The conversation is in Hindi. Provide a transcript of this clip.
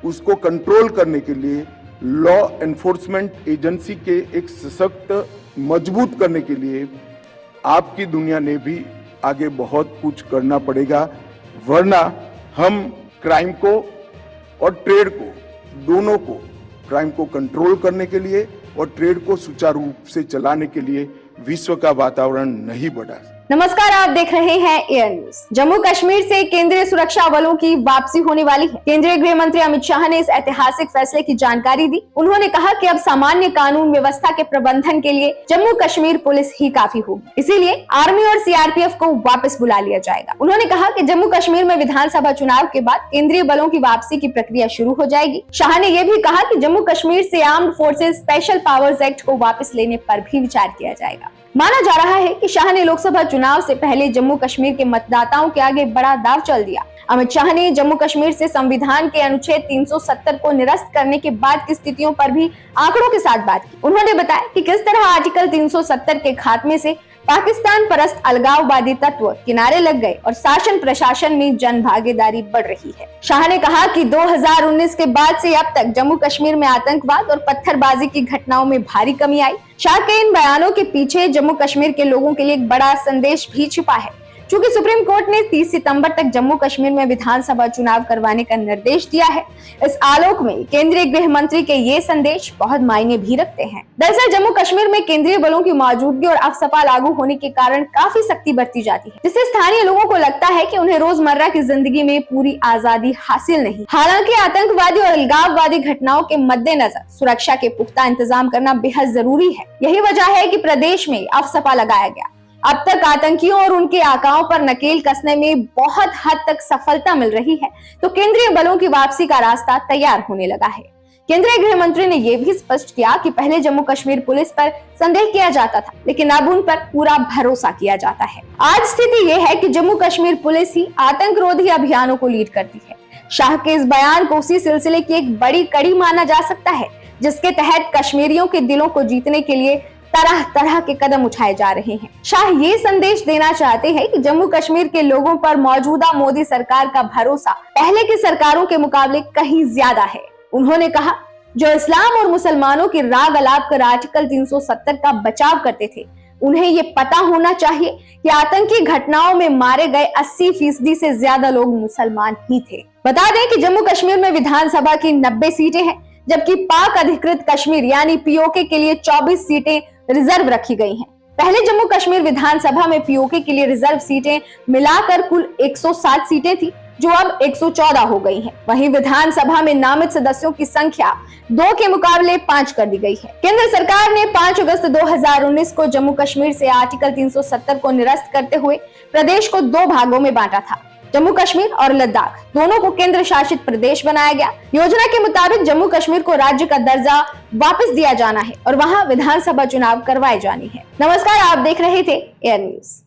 उसको कंट्रोल करने के लिए लॉ एनफोर्समेंट एजेंसी के एक सशक्त मजबूत करने के लिए आपकी दुनिया ने भी आगे बहुत कुछ करना पड़ेगा, वरना हम क्राइम को और ट्रेड को दोनों को क्राइम को कंट्रोल करने के लिए और ट्रेड को सुचारू रूप से चलाने के लिए विश्व का वातावरण नहीं बढ़ा। नमस्कार, आप देख रहे हैं एयर न्यूज। जम्मू कश्मीर से केंद्रीय सुरक्षा बलों की वापसी होने वाली है। केंद्रीय गृह मंत्री अमित शाह ने इस ऐतिहासिक फैसले की जानकारी दी। उन्होंने कहा कि अब सामान्य कानून व्यवस्था के प्रबंधन के लिए जम्मू कश्मीर पुलिस ही काफी होगी, इसीलिए आर्मी और सीआरपीएफ को वापस बुला लिया जाएगा। उन्होंने कहा कि जम्मू कश्मीर में विधानसभा चुनाव के बाद केंद्रीय बलों की वापसी की प्रक्रिया शुरू हो जाएगी। शाह ने यह भी कहा कि जम्मू कश्मीर से armed forces special powers act को वापस लेने पर भी विचार किया जाएगा। माना जा रहा है कि शाह ने लोकसभा चुनाव से पहले जम्मू कश्मीर के मतदाताओं के आगे बड़ा दाव चल दिया। अमित शाह ने जम्मू कश्मीर से संविधान के अनुच्छेद 370 को निरस्त करने के बाद की स्थितियों पर भी आंकड़ों के साथ बात की। उन्होंने बताया कि किस तरह आर्टिकल 370 के खात्मे से पाकिस्तान परस्त अलगाववादी तत्व किनारे लग गए और शासन प्रशासन में जन भागीदारी बढ़ रही है। शाह ने कहा कि 2019 के बाद से अब तक जम्मू कश्मीर में आतंकवाद और पत्थरबाजी की घटनाओं में भारी कमी आई। शाह के इन बयानों के पीछे जम्मू कश्मीर के लोगों के लिए एक बड़ा संदेश भी छिपा है। चूंकि सुप्रीम कोर्ट ने 30 सितंबर तक जम्मू कश्मीर में विधानसभा चुनाव करवाने का निर्देश दिया है, इस आलोक में केंद्रीय गृह मंत्री के ये संदेश बहुत मायने भी रखते हैं। दरअसल जम्मू कश्मीर में केंद्रीय बलों की मौजूदगी और अफसपा लागू होने के कारण काफी सख्ती बरती जाती है, जिससे स्थानीय लोगों को लगता है कि उन्हें रोजमर्रा की जिंदगी में पूरी आजादी हासिल नहीं। हालांकि आतंकवादी और अलगाववादी घटनाओं के मद्देनजर सुरक्षा के पुख्ता इंतजाम करना बेहद जरूरी है। यही वजह है कि प्रदेश में अफसपा लगाया गया। अब तक आतंकियों और उनके आकाओं पर नकेल कसने में बहुत हद तक सफलता मिल रही है, तो केंद्रीय बलों की वापसी का रास्ता तैयार होने लगा है। केंद्रीय गृह मंत्री ने यह भी स्पष्ट किया कि पहले जम्मू कश्मीर पुलिस पर संदेह किया जाता था, लेकिन अब उन पर पूरा भरोसा किया जाता है। आज स्थिति यह है कि जम्मू कश्मीर पुलिस ही आतंकरोधी अभियानों को लीड करती है। शाह के इस बयान को उसी सिलसिले की एक बड़ी कड़ी माना जा सकता है, जिसके तहत कश्मीरियों के दिलों को जीतने के लिए तरह तरह के कदम उठाए जा रहे हैं। शाह ये संदेश देना चाहते हैं कि जम्मू कश्मीर के लोगों पर मौजूदा मोदी सरकार का भरोसा पहले की सरकारों के मुकाबले कहीं ज्यादा है। उन्होंने कहा, जो इस्लाम और मुसलमानों की राग अलाप कर आर्टिकल 370 का बचाव करते थे, उन्हें ये पता होना चाहिए कि आतंकी घटनाओं में मारे गए 80% से ज्यादा लोग मुसलमान ही थे। बता दें कि जम्मू कश्मीर में विधानसभा की 90 सीटें हैं, जबकि पाक अधिकृत कश्मीर यानी पीओके के लिए 24 सीटें रिजर्व रखी गई हैं। पहले जम्मू कश्मीर विधानसभा में पीओके के लिए रिजर्व सीटें मिलाकर कुल 107 सीटें थी, जो अब 114 हो गई हैं। वहीं विधानसभा में नामित सदस्यों की संख्या 2 के मुकाबले 5 कर दी गई है। केंद्र सरकार ने 5 अगस्त 2019 को जम्मू कश्मीर से आर्टिकल 370 को निरस्त करते हुए प्रदेश को 2 भागों में बांटा था। जम्मू कश्मीर और लद्दाख दोनों को केंद्र शासित प्रदेश बनाया गया। योजना के मुताबिक जम्मू कश्मीर को राज्य का दर्जा वापस दिया जाना है और वहां विधानसभा चुनाव करवाए जाने हैं। नमस्कार, आप देख रहे थे एयर न्यूज।